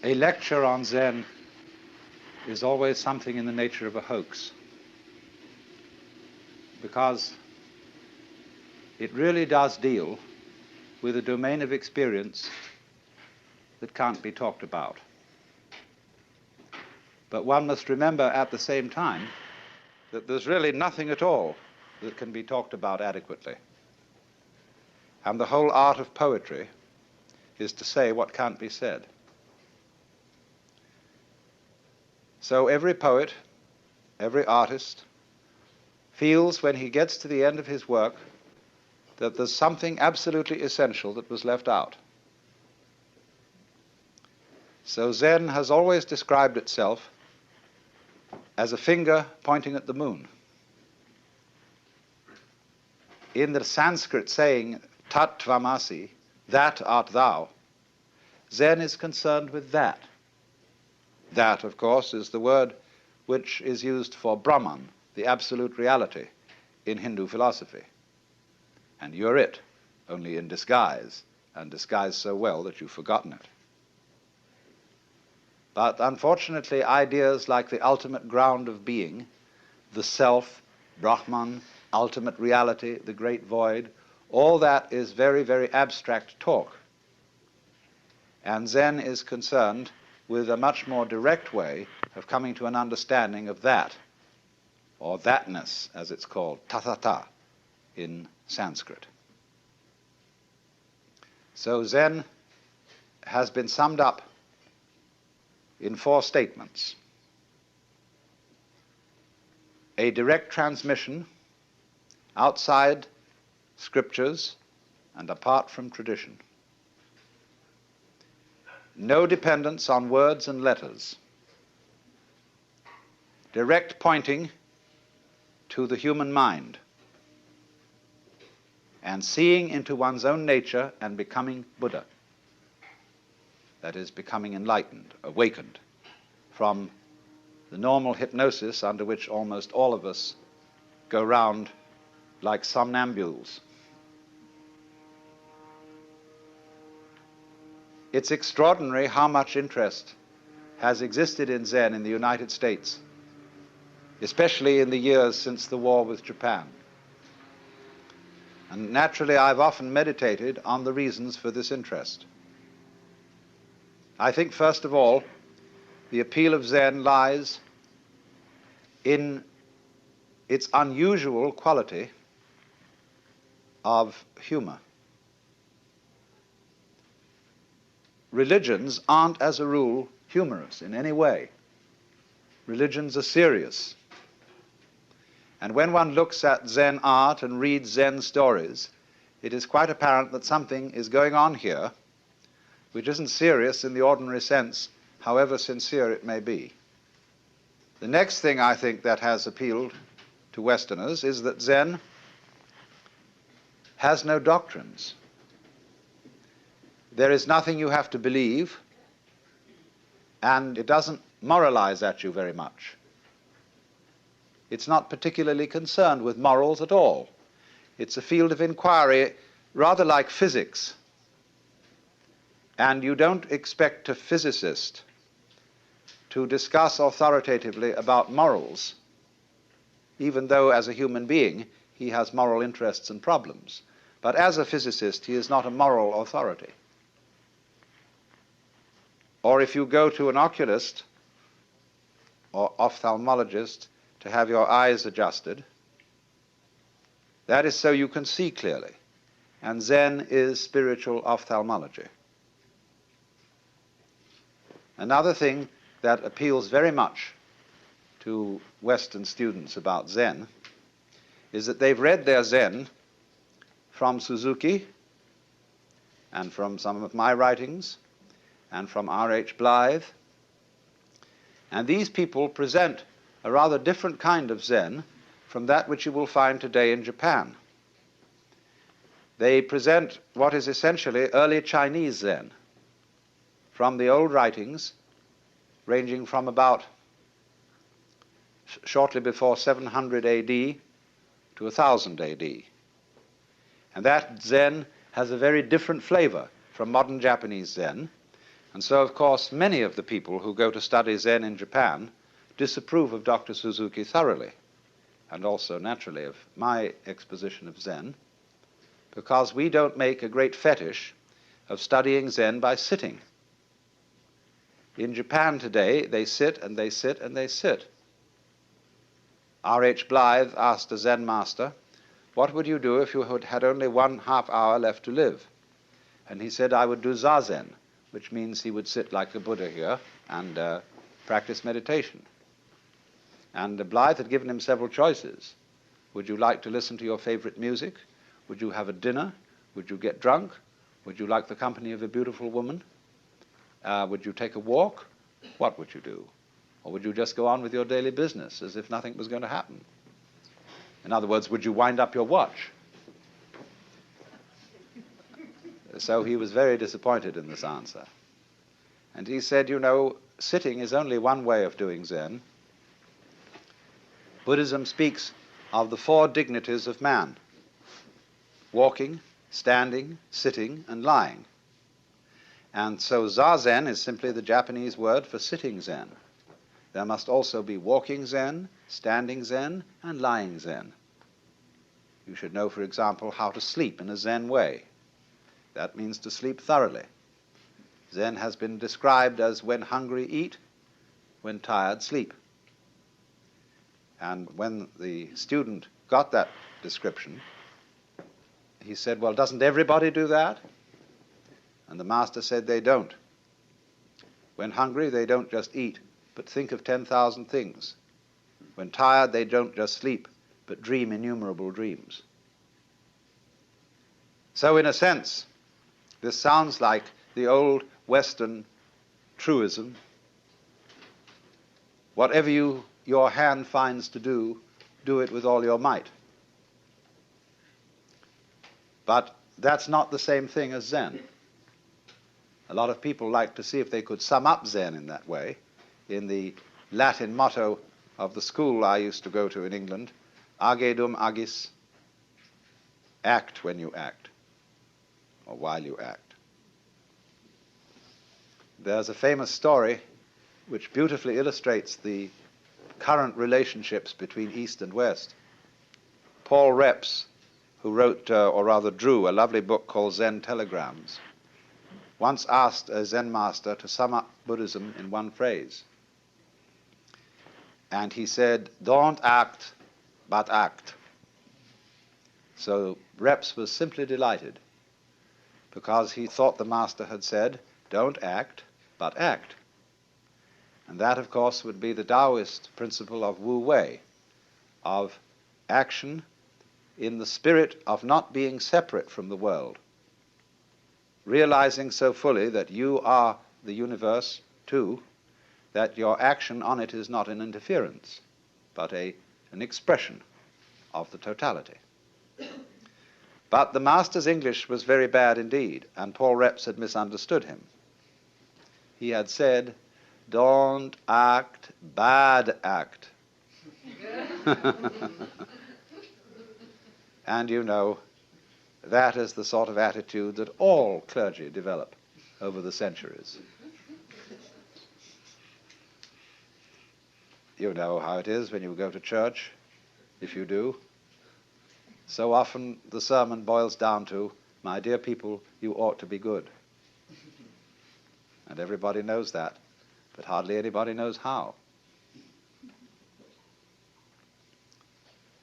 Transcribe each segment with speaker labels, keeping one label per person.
Speaker 1: A lecture on Zen is always something in the nature of a hoax, because it really does deal with a domain of experience that can't be talked about. But one must remember at the same time that there's really nothing at all that can be talked about adequately. And the whole art of poetry is to say what can't be said. So every poet, every artist, feels when he gets to the end of his work that there's something absolutely essential that was left out. So Zen has always described itself as a finger pointing at the moon. In the Sanskrit saying, Tat Tvamasi, that art thou, Zen is concerned with that. That, of course, is the word which is used for Brahman, the absolute reality, in Hindu philosophy. And you're it, only in disguise, and disguised so well that you've forgotten it. But unfortunately, ideas like the ultimate ground of being, the self, Brahman, ultimate reality, the great void, all that is very, very abstract talk. And Zen is concerned with a much more direct way of coming to an understanding of that, or thatness, as it's called, tathata in Sanskrit. So Zen has been summed up in 4 statements. A direct transmission outside scriptures and apart from tradition. No dependence on words and letters. Direct pointing to the human mind, and seeing into one's own nature and becoming Buddha. That is, becoming enlightened, awakened from the normal hypnosis under which almost all of us go round like somnambules. It's extraordinary how much interest has existed in Zen in the United States, especially in the years since the war with Japan. And naturally, I've often meditated on the reasons for this interest. I think, first of all, the appeal of Zen lies in its unusual quality of humor. Religions aren't, as a rule, humorous in any way. Religions are serious. And when one looks at Zen art and reads Zen stories, it is quite apparent that something is going on here which isn't serious in the ordinary sense, however sincere it may be. The next thing I think that has appealed to Westerners is that Zen has no doctrines. There is nothing you have to believe, and it doesn't moralize at you very much. It's not particularly concerned with morals at all. It's a field of inquiry rather like physics. And you don't expect a physicist to discuss authoritatively about morals, even though as a human being he has moral interests and problems. But as a physicist, he is not a moral authority. Or if you go to an oculist or ophthalmologist to have your eyes adjusted, that is so you can see clearly. And Zen is spiritual ophthalmology. Another thing that appeals very much to Western students about Zen is that they've read their Zen from Suzuki and from some of my writings and from R.H. Blythe. And these people present a rather different kind of Zen from that which you will find today in Japan. They present what is essentially early Chinese Zen, from the old writings ranging from about shortly before 700 AD to 1000 AD. And that Zen has a very different flavor from modern Japanese Zen. And so, of course, many of the people who go to study Zen in Japan disapprove of Dr. Suzuki thoroughly, and also, naturally, of my exposition of Zen, because we don't make a great fetish of studying Zen by sitting. In Japan today, they sit and they sit and they sit. R.H. Blythe asked a Zen master, "What would you do if you had only 1/2 hour left to live?" And he said, "I would do Zazen," which means he would sit like the Buddha here and practice meditation. And Blythe had given him several choices. Would you like to listen to your favorite music? Would you have a dinner? Would you get drunk? Would you like the company of a beautiful woman? Would you take a walk? What would you do? Or would you just go on with your daily business as if nothing was going to happen? In other words, would you wind up your watch? So he was very disappointed in this answer. And he said, you know, sitting is only one way of doing Zen. Buddhism speaks of the 4 dignities of man: walking, standing, sitting, and lying. And so Zazen is simply the Japanese word for sitting Zen. There must also be walking Zen, standing Zen, and lying Zen. You should know, for example, how to sleep in a Zen way. That means to sleep thoroughly. Zen has been described as when hungry, eat, when tired, sleep. And when the student got that description, he said, well, doesn't everybody do that? And the master said they don't. When hungry, they don't just eat, but think of 10,000 things. When tired, they don't just sleep, but dream innumerable dreams. So in a sense, this sounds like the old Western truism: whatever your hand finds to do, do it with all your might. But that's not the same thing as Zen. A lot of people like to see if they could sum up Zen in that way, in the Latin motto of the school I used to go to in England: age dum agis, act when you act, or while you act. There's a famous story which beautifully illustrates the current relationships between East and West. Paul Reps, who wrote, or rather drew, a lovely book called Zen Telegrams, once asked a Zen master to sum up Buddhism in one phrase. And he said, "Don't act, but act." So Reps was simply delighted, because he thought the master had said, don't act, but act. And that, of course, would be the Taoist principle of Wu Wei, of action in the spirit of not being separate from the world, realizing so fully that you are the universe too, that your action on it is not an interference, but an expression of the totality. But the master's English was very bad indeed, and Paul Reps had misunderstood him. He had said, don't act, bad act. And you know, that is the sort of attitude that all clergy develop over the centuries. You know how it is when you go to church, if you do. So often the sermon boils down to, my dear people, you ought to be good. And everybody knows that, but hardly anybody knows how.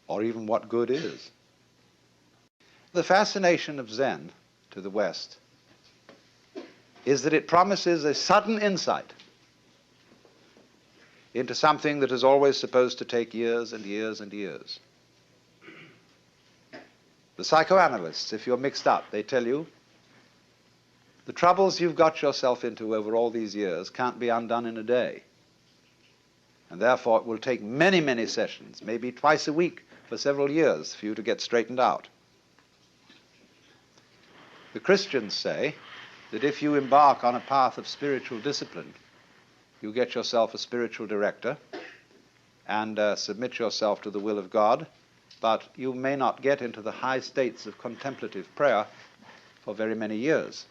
Speaker 1: Or even what good is. The fascination of Zen to the West is that it promises a sudden insight into something that is always supposed to take years and years and years. The psychoanalysts, if you're mixed up, they tell you the troubles you've got yourself into over all these years can't be undone in a day. And therefore it will take many, many sessions, maybe twice a week for several years for you to get straightened out. The Christians say that if you embark on a path of spiritual discipline, you get yourself a spiritual director and submit yourself to the will of God, but you may not get into the high states of contemplative prayer for very many years.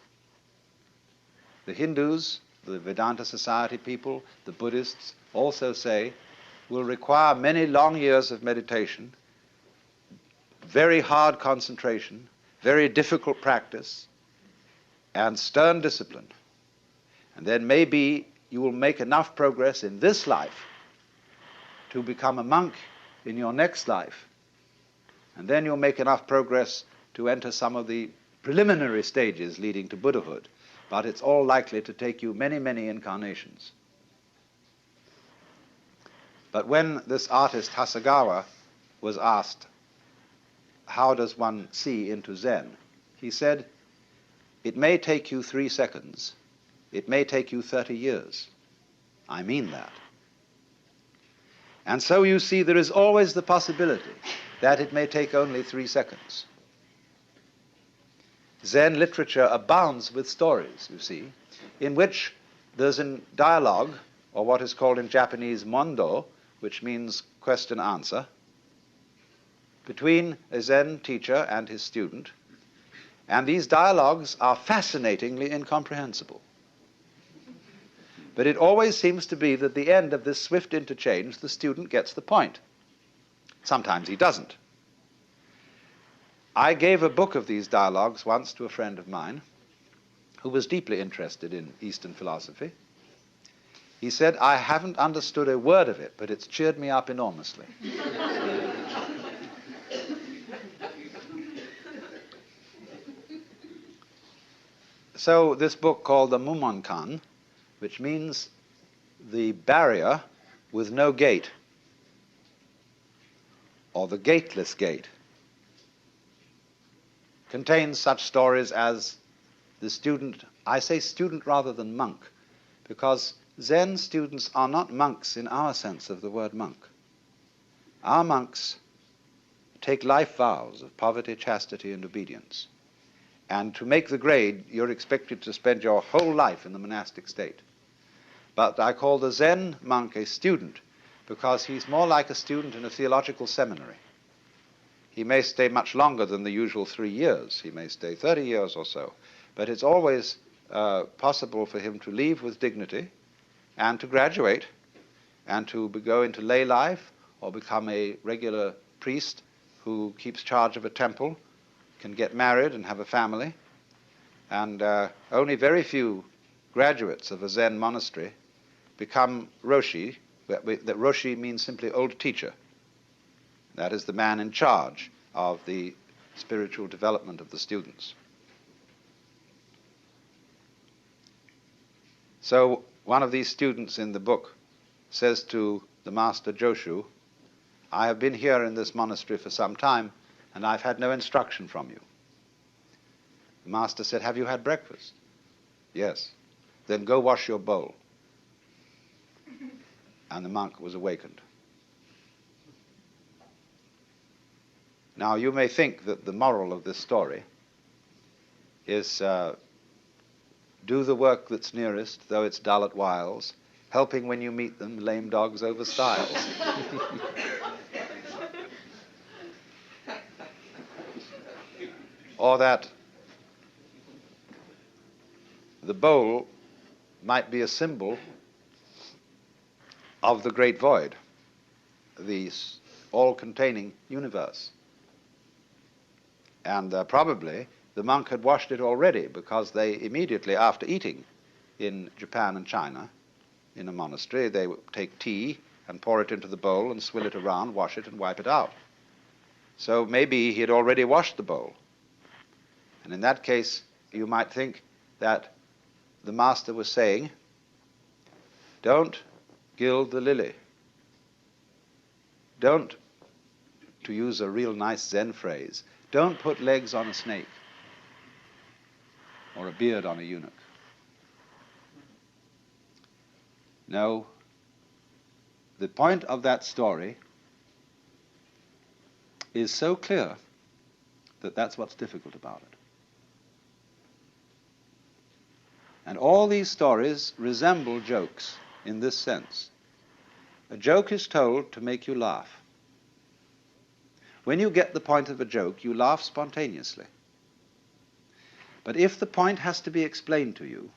Speaker 1: The Hindus the Vedanta Society people, the Buddhists also say, will require many long years of meditation, very hard concentration, very difficult practice, and stern discipline. And then maybe you will make enough progress in this life to become a monk in your next life. And then you'll make enough progress to enter some of the preliminary stages leading to Buddhahood. But it's all likely to take you many, many incarnations. But when this artist Hasegawa was asked, how does one see into Zen? He said, it may take you 3 seconds. It may take you 30 years. I mean that. And so you see, there is always the possibility that it may take only 3 seconds. Zen literature abounds with stories, you see, in which there's a dialogue, or what is called in Japanese mondo, which means question-answer, between a Zen teacher and his student, and these dialogues are fascinatingly incomprehensible. But it always seems to be that at the end of this swift interchange, the student gets the point. Sometimes he doesn't. I gave a book of these dialogues once to a friend of mine who was deeply interested in Eastern philosophy. He said, I haven't understood a word of it, but it's cheered me up enormously. So this book called the Mumonkan, which means the barrier with no gate, or the gateless gate, contains such stories as the student, I say student rather than monk, because Zen students are not monks in our sense of the word monk. Our monks take life vows of poverty, chastity, and obedience. And to make the grade, you're expected to spend your whole life in the monastic state. But I call the Zen monk a student because he's more like a student in a theological seminary. He may stay much longer than the usual 3 years. He may stay 30 years or so. But it's always possible for him to leave with dignity and to graduate and to go into lay life or become a regular priest who keeps charge of a temple, can get married and have a family. And only very few graduates of a Zen monastery become Roshi. That Roshi means simply old teacher. That is the man in charge of the spiritual development of the students. So one of these students in the book says to the master Joshu, I have been here in this monastery for some time and I've had no instruction from you. The master said, have you had breakfast? Yes. Then go wash your bowl. And the monk was awakened. Now you may think that the moral of this story is do the work that's nearest, though it's dull at whiles, helping when you meet them, lame dogs over stiles. Or that the bowl might be a symbol of the great void, the all-containing universe. And probably the monk had washed it already, because they immediately after eating in Japan and China, in a monastery, they would take tea and pour it into the bowl and swill it around, wash it and wipe it out. So maybe he had already washed the bowl. And in that case, you might think that the master was saying, don't gild the lily. Don't, to use a real nice Zen phrase, don't put legs on a snake or a beard on a eunuch. No, the point of that story is so clear that that's what's difficult about it. And all these stories resemble jokes in this sense. A joke is told to make you laugh. When you get the point of a joke, you laugh spontaneously. But if the point has to be explained to you,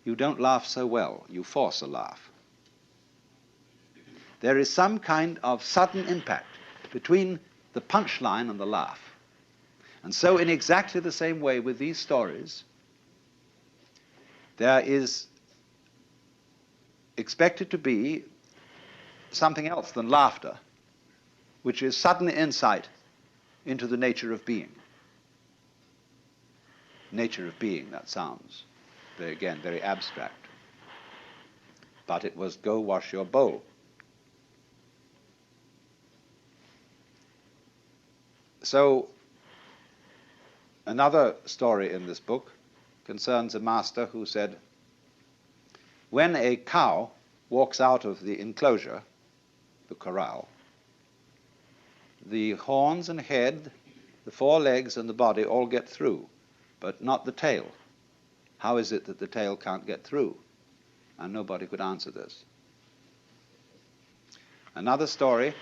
Speaker 1: you don't laugh so well. You force a laugh. There is some kind of sudden impact between the punchline and the laugh. And so in exactly the same way with these stories, there is expected to be something else than laughter, which is sudden insight into the nature of being. Nature of being, that sounds, again, very abstract. But it was go wash your bowl. So, another story in this book concerns a master who said, when a cow walks out of the enclosure, the corral, the horns and head, the four legs and the body all get through, but not the tail. How is it that the tail can't get through? And nobody could answer this. Another story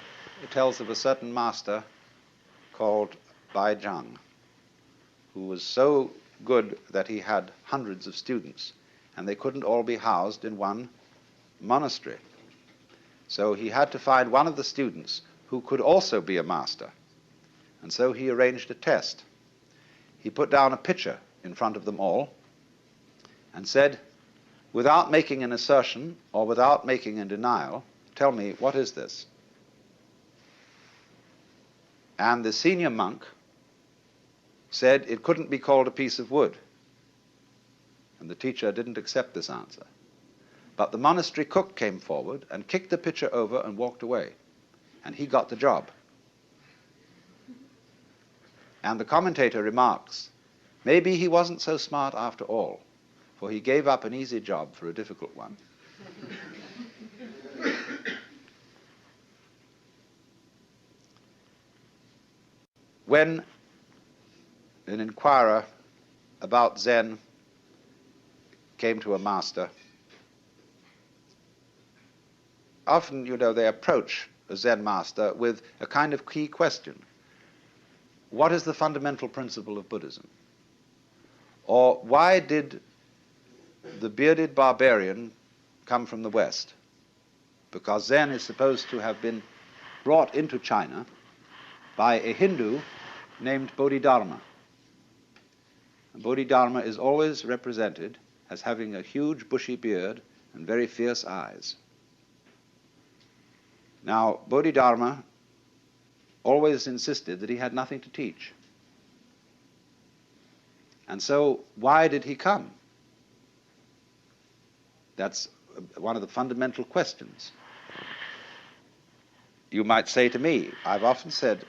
Speaker 1: tells of a certain master called Bai Zhang, who was so good that he had hundreds of students, and they couldn't all be housed in one monastery. So he had to find one of the students who could also be a master. And so he arranged a test. He put down a pitcher in front of them all and said, without making an assertion or without making a denial, tell me, what is this? And the senior monk said it couldn't be called a piece of wood. And the teacher didn't accept this answer. But the monastery cook came forward and kicked the pitcher over and walked away. And he got the job. And the commentator remarks, maybe he wasn't so smart after all, for he gave up an easy job for a difficult one. When an inquirer about Zen came to a master, often, they approach a Zen master with a kind of key question. What is the fundamental principle of Buddhism? Or why did the bearded barbarian come from the West? Because Zen is supposed to have been brought into China by a Hindu named Bodhidharma. And Bodhidharma is always represented as having a huge bushy beard and very fierce eyes. Now, Bodhidharma always insisted that he had nothing to teach. And so, why did he come? That's one of the fundamental questions. You might say to me, I've often said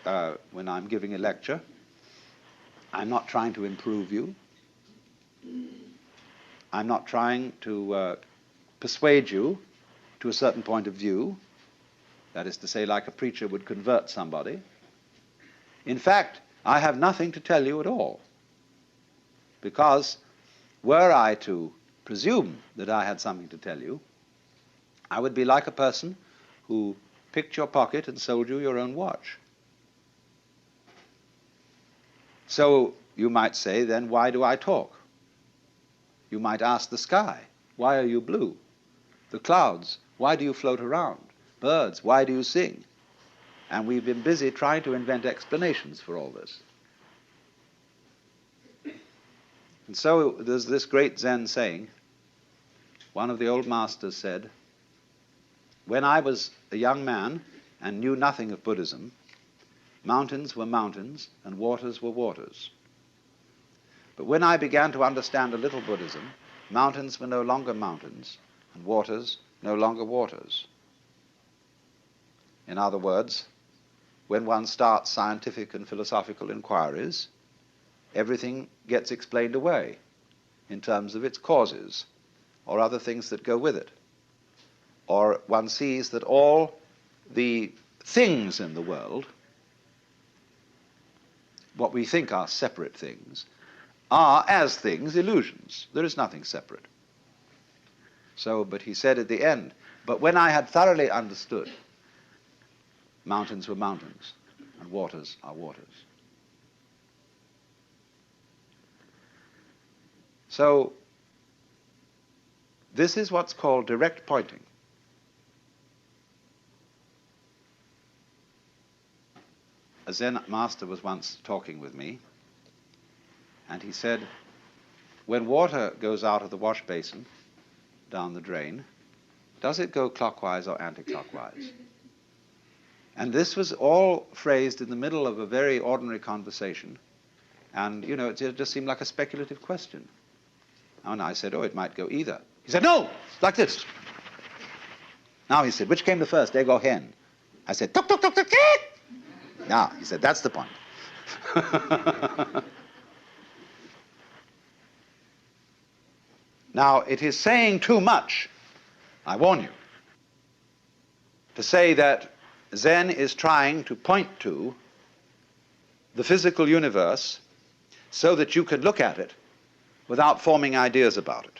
Speaker 1: when I'm giving a lecture, I'm not trying to improve you. I'm not trying to persuade you to a certain point of view. That is to say, like a preacher would convert somebody. In fact, I have nothing to tell you at all. Because were I to presume that I had something to tell you, I would be like a person who picked your pocket and sold you your own watch. So you might say, then why do I talk? You might ask the sky, why are you blue? The clouds, why do you float around? Birds, why do you sing? And we've been busy trying to invent explanations for all this. And so there's this great Zen saying. One of the old masters said, when I was a young man and knew nothing of Buddhism, mountains were mountains and waters were waters. But when I began to understand a little Buddhism, mountains were no longer mountains and waters no longer waters. In other words, when one starts scientific and philosophical inquiries, everything gets explained away in terms of its causes or other things that go with it. Or one sees that all the things in the world, what we think are separate things, are, as things, illusions. There is nothing separate. So, but he said at the end, but when I had thoroughly understood, mountains were mountains, and waters are waters. So, This is what's called direct pointing. A Zen master was once talking with me, and he said, when water goes out of the wash basin down the drain, does it go clockwise or anti-clockwise? And this was all phrased in the middle of a very ordinary conversation, and, you know, it just seemed like a speculative question. And I said, oh, it might go either. He said, no, it's like this. Now, he said, which came the first, egg or hen? I said, tuk, tuk, tuk, tuk, tuk. Now, he said, that's the point. Now, it is saying too much, I warn you, to say that Zen is trying to point to the physical universe so that you can look at it without forming ideas about it.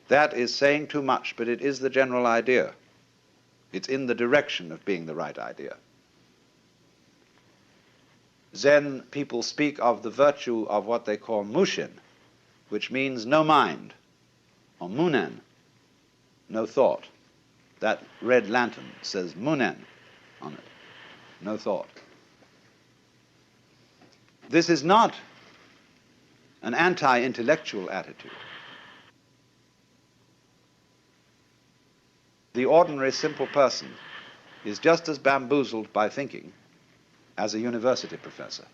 Speaker 1: That is saying too much, but it is the general idea. It's in the direction of being the right idea. Zen people speak of the virtue of what they call mushin, which means no mind, or munen, no thought. That red lantern says munen on it, no thought. This is not an anti-intellectual attitude. The ordinary simple person is just as bamboozled by thinking as a university professor.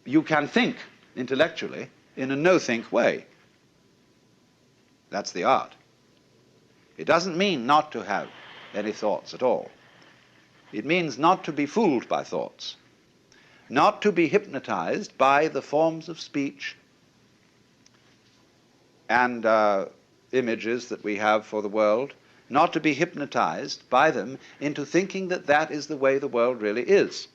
Speaker 1: You can think intellectually in a no-think way. That's the art. It doesn't mean not to have any thoughts at all. It means not to be fooled by thoughts, not to be hypnotized by the forms of speech and images that we have for the world, not to be hypnotized by them into thinking that that is the way the world really is.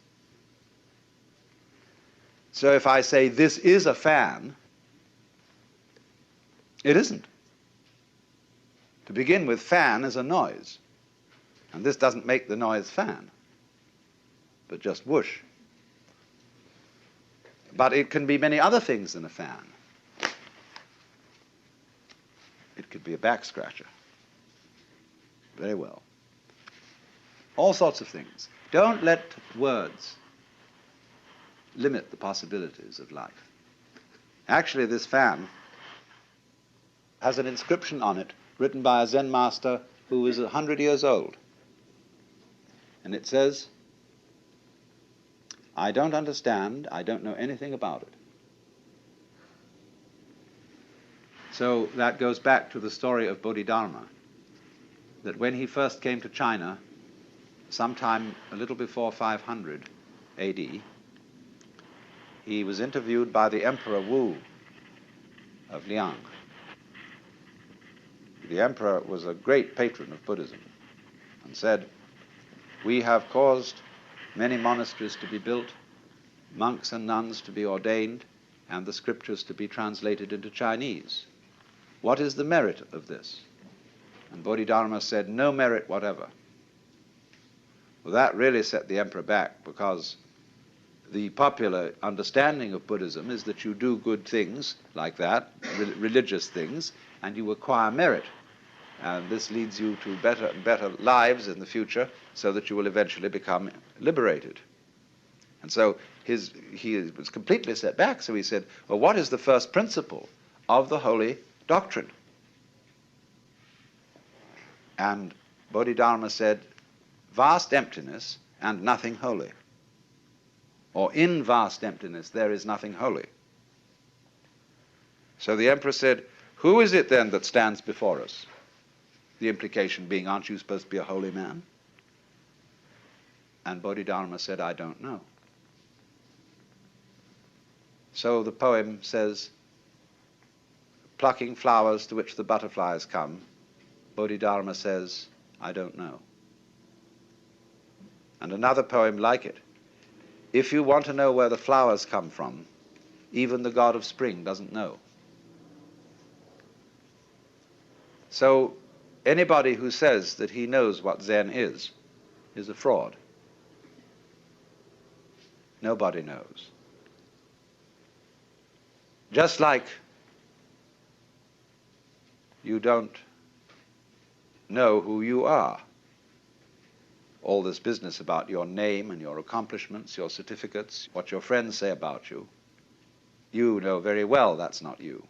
Speaker 1: So if I say this is a fan, it isn't. To begin with, fan is a noise. And this doesn't make the noise fan, but just whoosh. But it can be many other things than a fan. It could be a back scratcher. Very well. All sorts of things. Don't let words limit the possibilities of life. Actually, this fan has an inscription on it written by a Zen master who is 100 years old. And it says, I don't understand, I don't know anything about it. So that goes back to the story of Bodhidharma, that when he first came to China, sometime a little before 500 AD, he was interviewed by the Emperor Wu of Liang. The emperor was a great patron of Buddhism and said, we have caused many monasteries to be built, monks and nuns to be ordained, and the scriptures to be translated into Chinese. What is the merit of this? And Bodhidharma said, no merit whatever. Well, that really set the emperor back, because the popular understanding of Buddhism is that you do good things like that, religious things, and you acquire merit. And this leads you to better and better lives in the future, so that you will eventually become liberated. And so he was completely set back, so he said, well, what is the first principle of the holy doctrine? And Bodhidharma said, vast emptiness and nothing holy. Or in vast emptiness there is nothing holy. So the emperor said, who is it then that stands before us? The implication being, aren't you supposed to be a holy man? And Bodhidharma said, I don't know. So the poem says, plucking flowers to which the butterflies come, Bodhidharma says, I don't know. And another poem like it, if you want to know where the flowers come from, even the god of spring doesn't know. So anybody who says that he knows what Zen is a fraud. Nobody knows. Just like you don't know who you are. All this business about your name and your accomplishments, your certificates, what your friends say about you, you know very well that's not you.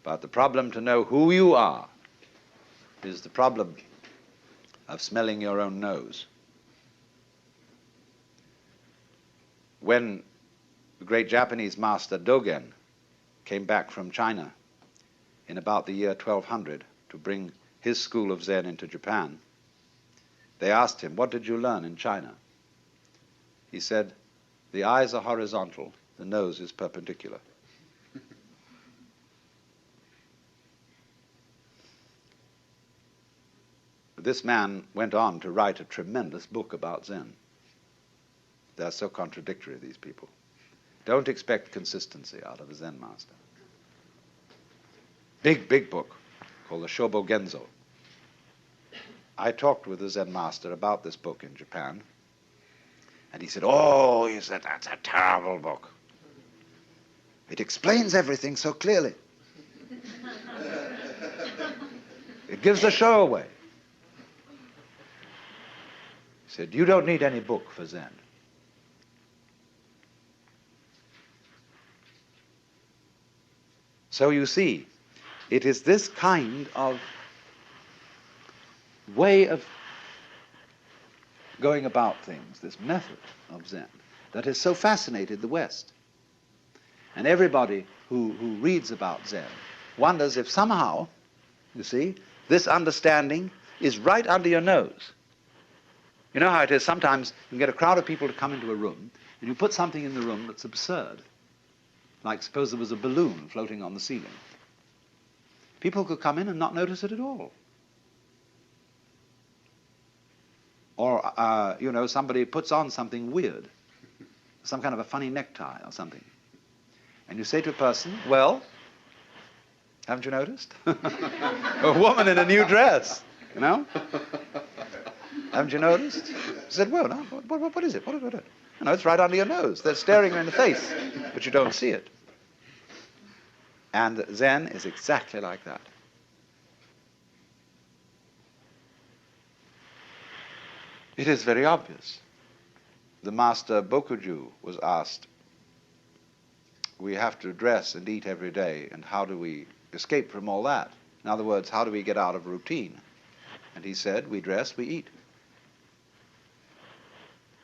Speaker 1: But the problem to know who you are is the problem of smelling your own nose. When the great Japanese master Dogen came back from China in about the year 1200 to bring his school of Zen into Japan, they asked him, "What did you learn in China?" He said, "The eyes are horizontal, the nose is perpendicular." This man went on to write a tremendous book about Zen. They're so contradictory, these people. Don't expect consistency out of a Zen master. Big, big book called the Shobo Genzo. I talked with the Zen master about this book in Japan, and he said, "Oh," he said, "that's a terrible book. It explains everything so clearly. It gives the show away." He said, "You don't need any book for Zen." So you see, it is this kind of way of going about things, this method of Zen, that has so fascinated the West. And everybody who reads about Zen wonders if somehow, you see, this understanding is right under your nose. You know how it is, sometimes you can get a crowd of people to come into a room, and you put something in the room that's absurd. Like suppose there was a balloon floating on the ceiling. People could come in and not notice it at all. Or, you know, somebody puts on something weird, some kind of a funny necktie or something. And you say to a person, "Well, haven't you noticed?" A woman in a new dress, you know? "Haven't you noticed?" He said, "Well, no, what is it? What? You know, it's right under your nose. They're staring you in the face, but you don't see it." And Zen is exactly like that. It is very obvious. The master Bokuju was asked, "We have to dress and eat every day, and how do we escape from all that? In other words, how do we get out of routine?" And he said, "We dress, we eat."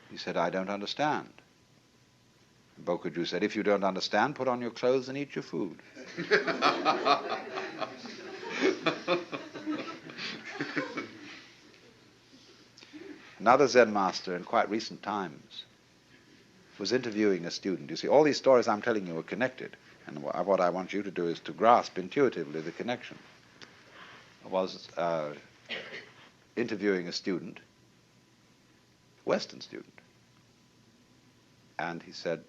Speaker 1: He said, "I don't understand." And Bokuju said, "If you don't understand, put on your clothes and eat your food." Another Zen master in quite recent times was interviewing a student. You see, all these stories I'm telling you are connected, and what I want you to do is to grasp intuitively the connection. I was interviewing a student, a Western student, and he said,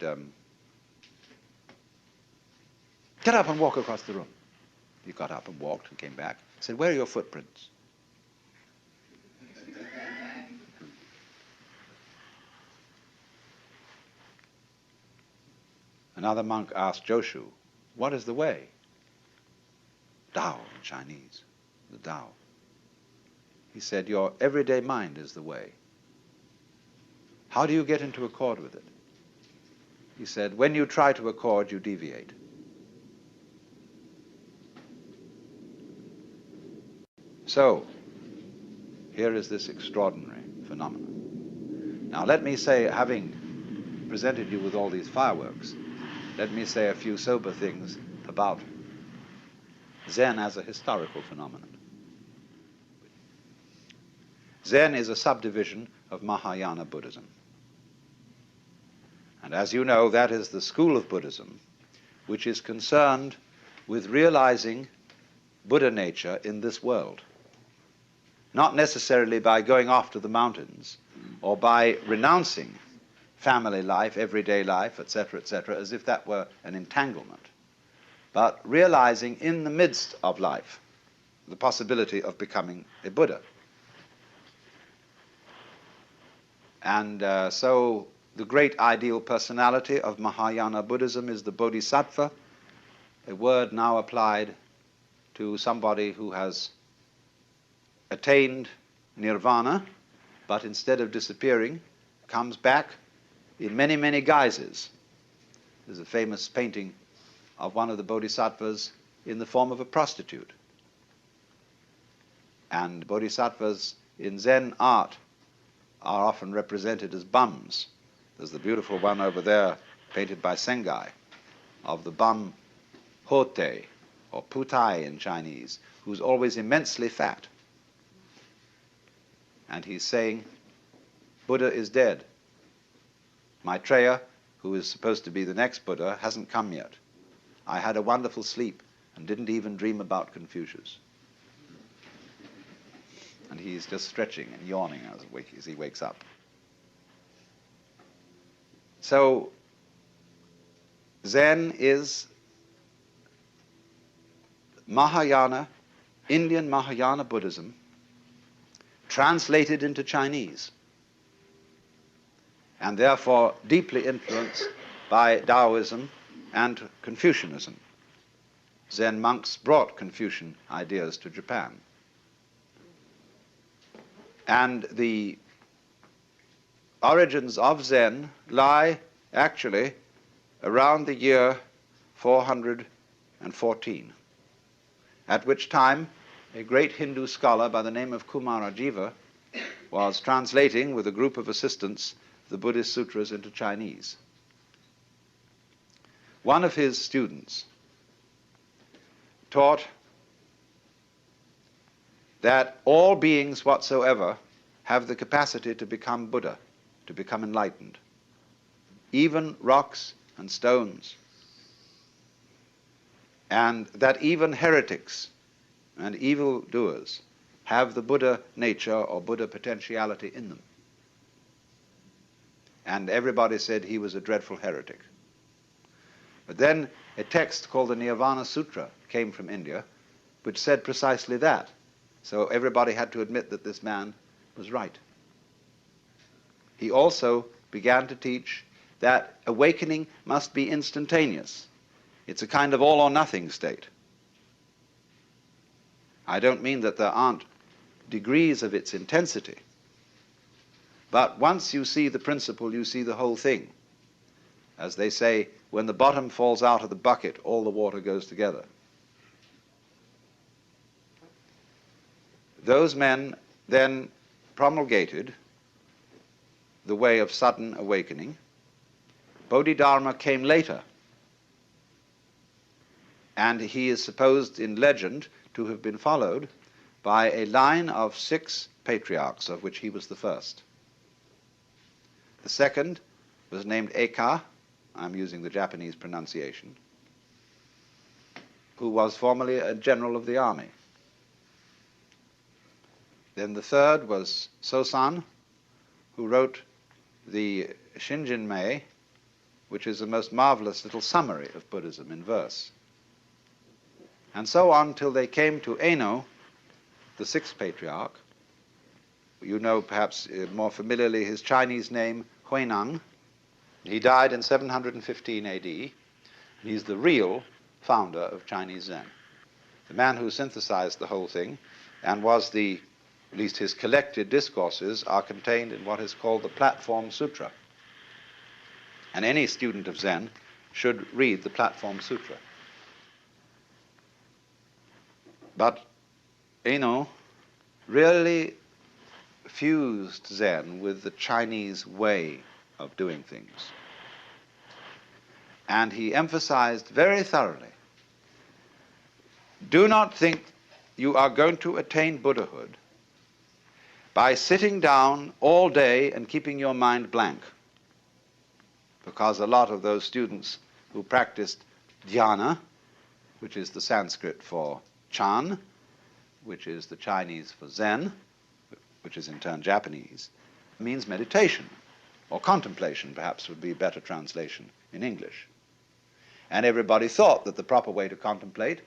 Speaker 1: "Get up and walk across the room." He got up and walked and came back. He said, "Where are your footprints?" Another monk asked Joshu, "What is the way?" Tao in Chinese, the Tao. He said, "Your everyday mind is the way. How do you get into accord with it?" He said, "When you try to accord, you deviate." So, here is this extraordinary phenomenon. Now let me say, having presented you with all these fireworks, let me say a few sober things about Zen as a historical phenomenon. Zen is a subdivision of Mahayana Buddhism. And as you know, that is the school of Buddhism which is concerned with realizing Buddha nature in this world. Not necessarily by going off to the mountains or by renouncing family life, everyday life, etc., as if that were an entanglement, but realizing in the midst of life the possibility of becoming a Buddha. And so The great ideal personality of Mahayana Buddhism is the Bodhisattva, a word now applied to somebody who has attained nirvana, but instead of disappearing, comes back in many, many guises. There's a famous painting of one of the bodhisattvas in the form of a prostitute. And bodhisattvas in Zen art are often represented as bums. There's the beautiful one over there, painted by Sengai, of the bum Hote, or Putai in Chinese, who's always immensely fat. And he's saying, Buddha is dead. Maitreya, who is supposed to be the next Buddha, hasn't come yet. I had a wonderful sleep and didn't even dream about Confucius. And he's just stretching and yawning as he wakes up. So, Zen is Mahayana, Indian Mahayana Buddhism, translated into Chinese, and therefore deeply influenced by Taoism and Confucianism. Zen monks brought Confucian ideas to Japan. And the origins of Zen lie actually around the year 414, at which time a great Hindu scholar by the name of Kumarajiva was translating with a group of assistants the Buddhist sutras into Chinese. One of his students taught that all beings whatsoever have the capacity to become Buddha, to become enlightened, even rocks and stones, and that even heretics and evildoers have the Buddha nature or Buddha potentiality in them. And everybody said he was a dreadful heretic. But then a text called the Nirvana Sutra came from India, which said precisely that. So everybody had to admit that this man was right. He also began to teach that awakening must be instantaneous. It's a kind of all or nothing state. I don't mean that there aren't degrees of its intensity, but once you see the principle, you see the whole thing. As they say, when the bottom falls out of the bucket, all the water goes together. Those men then promulgated the way of sudden awakening. Bodhidharma came later, and he is supposed in legend to have been followed by a line of 6 patriarchs, of which he was the first. The second was named Eka, I'm using the Japanese pronunciation, who was formerly a general of the army. Then the third was Sosan, who wrote the Shinjinmei, which is a most marvelous little summary of Buddhism in verse. And so on till they came to Eno, the 6th patriarch. You know perhaps more familiarly his Chinese name, Huineng. He died in 715 AD. He's the real founder of Chinese Zen. The man who synthesized the whole thing and was at least his collected discourses are contained in what is called the Platform Sutra. And any student of Zen should read the Platform Sutra. But Eno really fused Zen with the Chinese way of doing things. And he emphasized very thoroughly, do not think you are going to attain Buddhahood by sitting down all day and keeping your mind blank. Because a lot of those students who practiced dhyana, which is the Sanskrit for Chan, which is the Chinese for Zen, which is in turn Japanese, means meditation, or contemplation perhaps would be a better translation in English. And everybody thought that the proper way to contemplate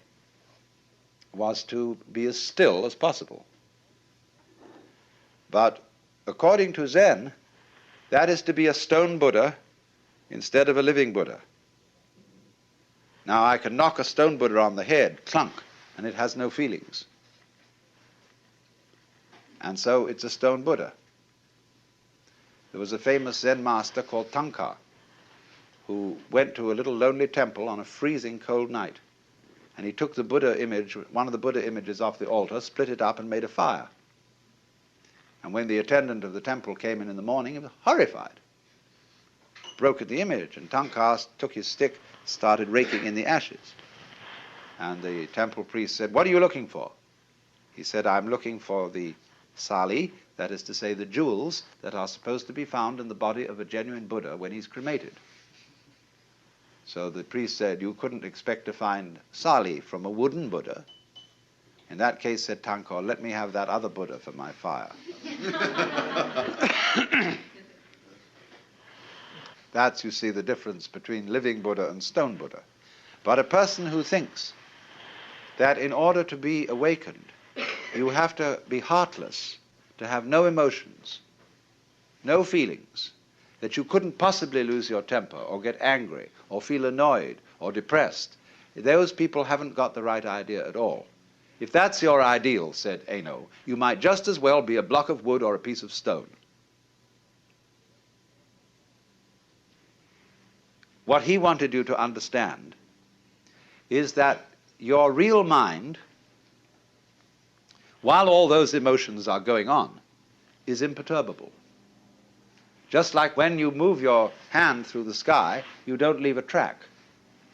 Speaker 1: was to be as still as possible. But according to Zen, That is to be a stone Buddha instead of a living Buddha. Now, I can knock a stone Buddha on the head, clunk, and it has no feelings. And so it's a stone Buddha. There was a famous Zen master called Tanka, who went to a little lonely temple on a freezing cold night. And he took the Buddha image, one of the Buddha images off the altar, split it up and made a fire. And when the attendant of the temple came in the morning, he was horrified. Broke at the image, and Tanka took his stick, started raking in the ashes. And the temple priest said, "What are you looking for?" He said, "I'm looking for the sali, that is to say the jewels that are supposed to be found in the body of a genuine Buddha when he's cremated." So the priest said, "You couldn't expect to find sali from a wooden Buddha." In that case, said Tanka, "Let me have that other Buddha for my fire." That's, you see, the difference between living Buddha and stone Buddha. But a person who thinks that in order to be awakened, you have to be heartless, to have no emotions, no feelings, that you couldn't possibly lose your temper or get angry or feel annoyed or depressed, those people haven't got the right idea at all. If that's your ideal, said Eno, you might just as well be a block of wood or a piece of stone. What he wanted you to understand is that your real mind, while all those emotions are going on, is imperturbable. Just like when you move your hand through the sky, you don't leave a track.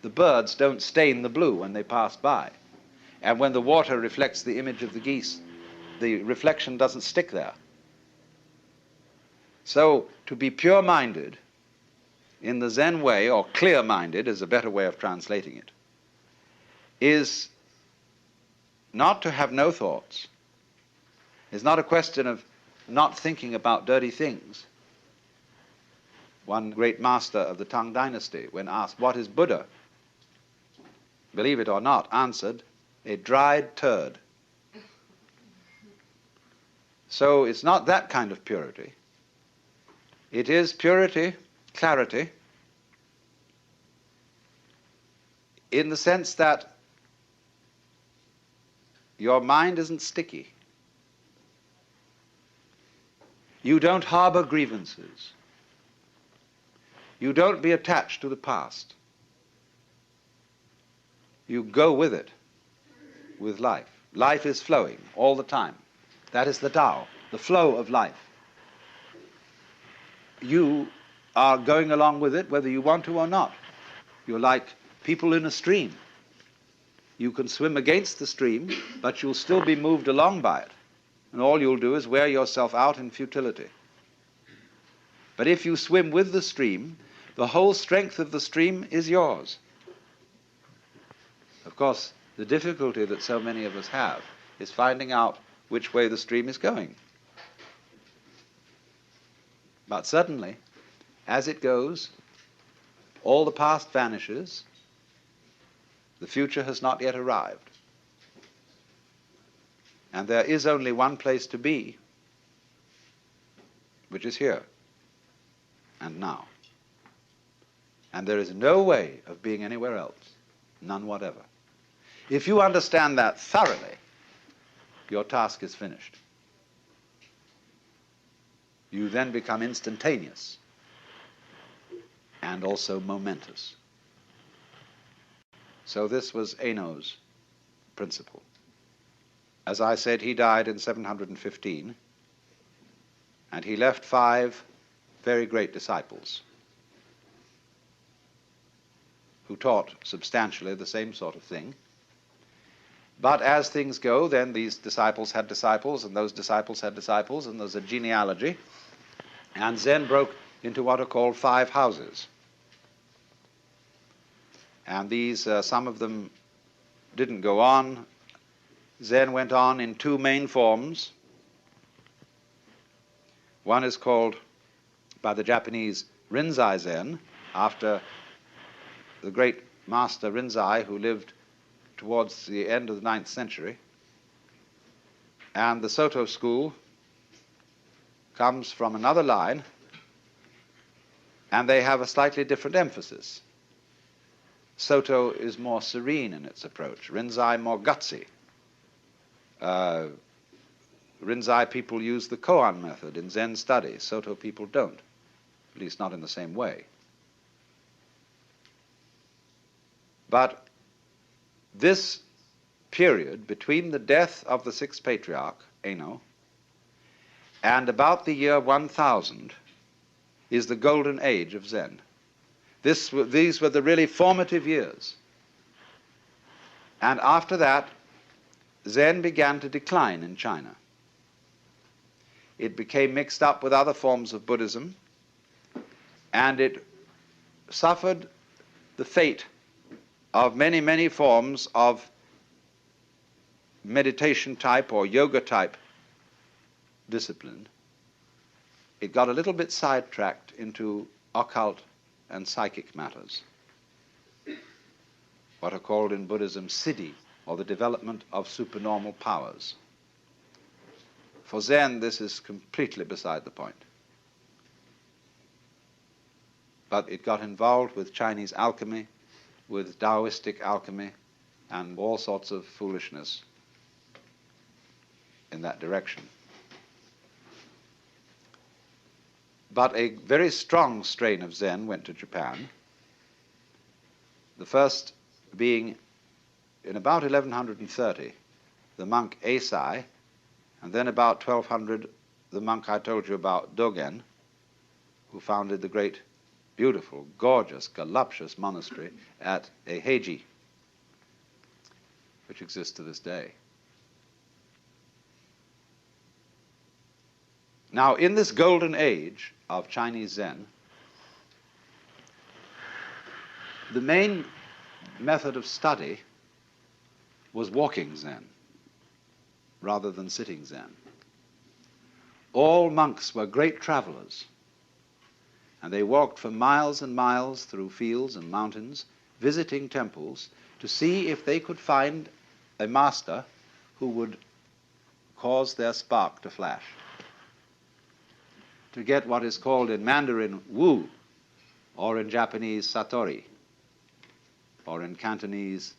Speaker 1: The birds don't stain the blue when they pass by. And when the water reflects the image of the geese, the reflection doesn't stick there. So to be pure-minded in the Zen way, or clear-minded is a better way of translating it, is not to have no thoughts. It's not a question of not thinking about dirty things. One great master of the Tang dynasty, when asked, "What is Buddha?" believe it or not, answered, "A dried turd." So it's not that kind of purity. It is purity, clarity, in the sense that your mind isn't sticky. You don't harbor grievances. You don't be attached to the past. You go with it, with life. Life is flowing all the time. That is the Tao, the flow of life. You are going along with it whether you want to or not. You're like people in a stream. You can swim against the stream, but you'll still be moved along by it. And all you'll do is wear yourself out in futility. But if you swim with the stream, the whole strength of the stream is yours. Of course, the difficulty that so many of us have is finding out which way the stream is going. But suddenly, as it goes, all the past vanishes, the future has not yet arrived. And there is only one place to be, which is here and now. And there is no way of being anywhere else, none whatever. If you understand that thoroughly, your task is finished. You then become instantaneous and also momentous. So this was Eno's principle. As I said, he died in 715, and he left 5 very great disciples who taught substantially the same sort of thing. But as things go, then these disciples had disciples, and those disciples had disciples, and there's a genealogy. And Zen broke into what are called 5 houses. And these, some of them didn't go on. Zen went on in 2 main forms. One is called, by the Japanese, Rinzai Zen, after the great master Rinzai, who lived towards the end of the 9th century. And the Soto school comes from another line, And they have a slightly different emphasis. Soto is more serene in its approach. Rinzai more gutsy. Rinzai people use the koan method in Zen study. Soto people don't, at least not in the same way. But this period between the death of the sixth patriarch, Eno, and about the year 1000 is the golden age of Zen. These were the really formative years. And after that, Zen began to decline in China. It became mixed up with other forms of Buddhism, and it suffered the fate of many, many forms of meditation type or yoga type discipline. It got a little bit sidetracked into occult and psychic matters, what are called in Buddhism siddhi, or the development of supernormal powers. For Zen, this is completely beside the point. But it got involved with Chinese alchemy, with Taoistic alchemy, and all sorts of foolishness in that direction. But a very strong strain of Zen went to Japan, the first being in about 1130, the monk Eisai, and then about 1200, the monk I told you about, Dogen, who founded the great, beautiful, gorgeous, voluptuous monastery at Eiheiji, which exists to this day. Now, in this golden age of Chinese Zen, the main method of study was walking Zen rather than sitting Zen. All monks were great travelers, and they walked for miles and miles through fields and mountains, visiting temples to see if they could find a master who would cause their spark to flash, to get what is called in Mandarin Wu, or in Japanese Satori, or in Cantonese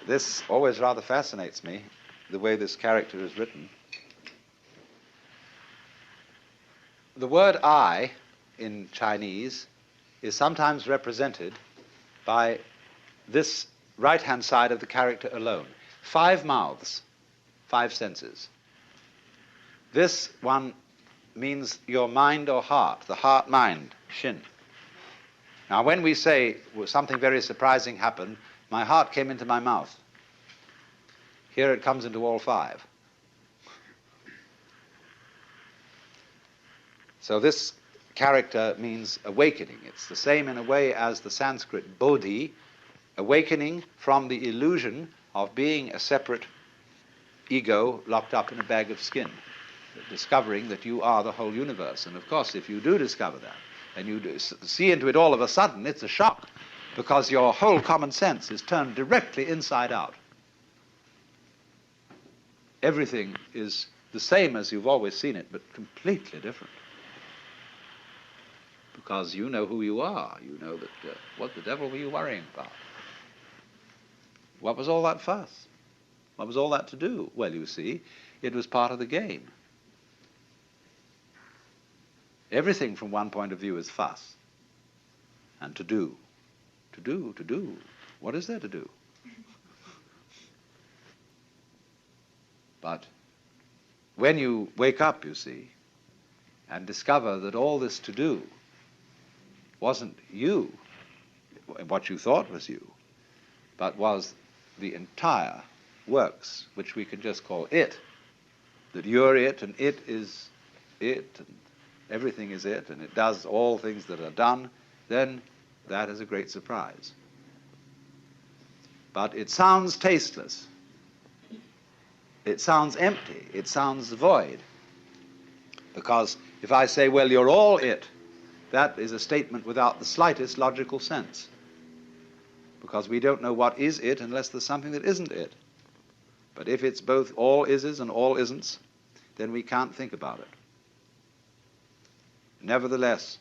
Speaker 1: This always rather fascinates me, the way this character is written. The word I in Chinese is sometimes represented by this right-hand side of the character alone. 5 mouths, 5 senses. This one means your mind or heart, the heart-mind, shin. Now, when we say something very surprising happened, my heart came into my mouth. Here it comes into all 5. So this character means awakening. It's the same in a way as the Sanskrit bodhi, awakening from the illusion of being a separate ego locked up in a bag of skin, discovering that you are the whole universe. And of course, if you do discover that, and you do see into it all of a sudden, it's a shock, because your whole common sense is turned directly inside out. Everything is the same as you've always seen it, but completely different. Because you know who you are. You know that, what the devil were you worrying about? What was all that fuss? What was all that to do? Well, you see, it was part of the game. Everything from one point of view is fuss and to do. To do. What is there to do? But when you wake up, you see, and discover that all this to do wasn't you, what you thought was you, but was the entire works, which we can just call it, that you're it and it is it and everything is it and it does all things that are done, then that is a great surprise. But it sounds tasteless. It sounds empty. It sounds void. Because if I say, well, you're all it, that is a statement without the slightest logical sense. Because we don't know what is it unless there's something that isn't it. But if it's both all ises and all isn'ts, then we can't think about it. Nevertheless,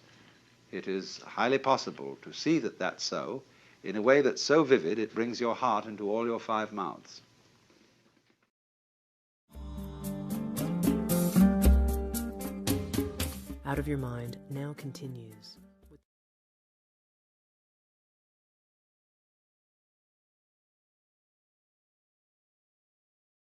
Speaker 1: it is highly possible to see that that's so in a way that's so vivid it brings your heart into all your five mouths.
Speaker 2: Out of Your Mind now continues.